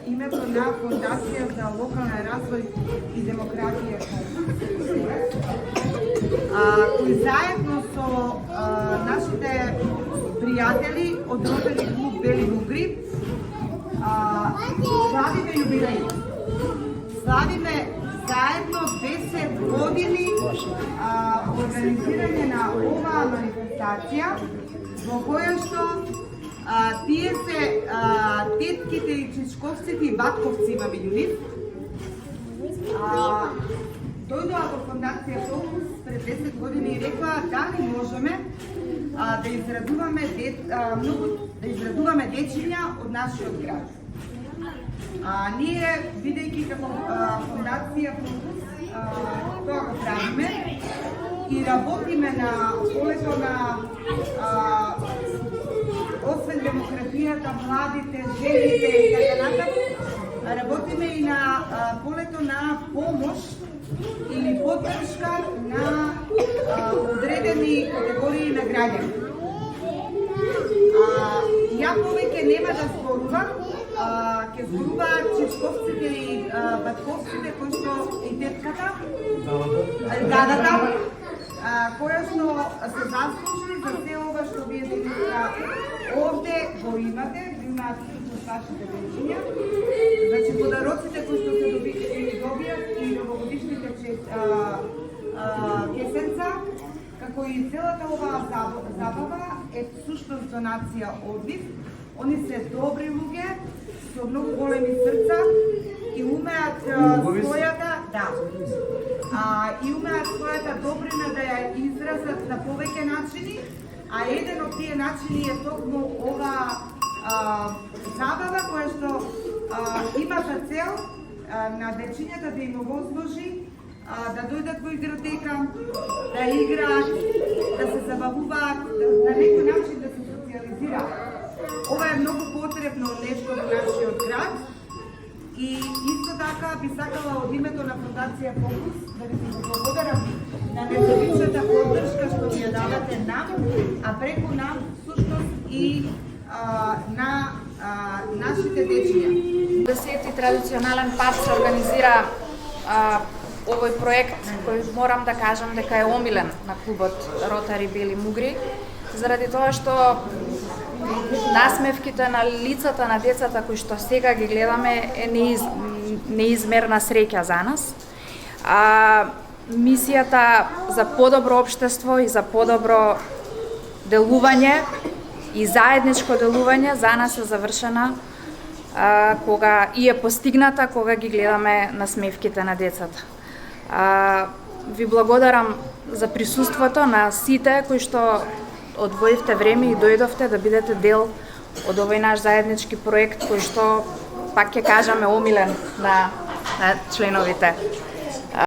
името на Фондација за локален развој и демократија, кои заедно со нашите пријатели од Ротари клуб Бели Мугри славиме јубилеј. Славиме заедно 10 години организирање на оваа манифестација, во која што тие се тетките и чичковците и батковци меѓу нив. Дојдоа во Фондација Фокус пред 10 години и рекоа дали можеме да израдуваме дечиња од нашиот град. Ние, бидејќи како Фондација Фокус, тоа го правиме и работиме на полето на освен демократијата, младите, жените и така натаму, работиме и на полето на помош или поддршка на одредени категории на граѓани. Ја повеќе нема да зборувам, ќе зборуваат чичковците и батковците кои што и тетката, дадата, која што се заслужи за се ова што вие денеска овде го имате, имаат всушност вашите дечиња. Значи подароците кои што се добијат и новогодишните кесенца, како и целата оваа забава е всушност донација од нив. Они се добри луѓе со многу големи срца и умеат својата добрина да ја изразат на повеќе начини, а еден од тие начини е токму оваа забава која што има за цел на дечињата да им овозможи да дојдат во игротека, да играат, да се забавуваат, на некој начин да се социализираат. Ова е многу потребно нешто во нашиот град и исто така би сакала од името на Фондација Фокус да ви се благодарам на независната поддршка што ни ја давате нам, а преку нам всушност и на нашите дечиња. 10-ти традиционален пат се организира овој проект кој морам да кажам дека е омилен на клубот Ротари Бели Мугри, заради тоа што насмевките на лицата на децата кои што сега ги гледаме е неизмерна среќа за нас. Мисијата за подобро општество и за подобро делување и заедничко делување за нас е завршена кога и е постигната кога ги гледаме насмевките на децата. Ви благодарам за присуството на сите кои што одвоивте време и дојдовте да бидете дел од овој наш заеднички проект кој што, пак ќе кажаме, омилен на членовите.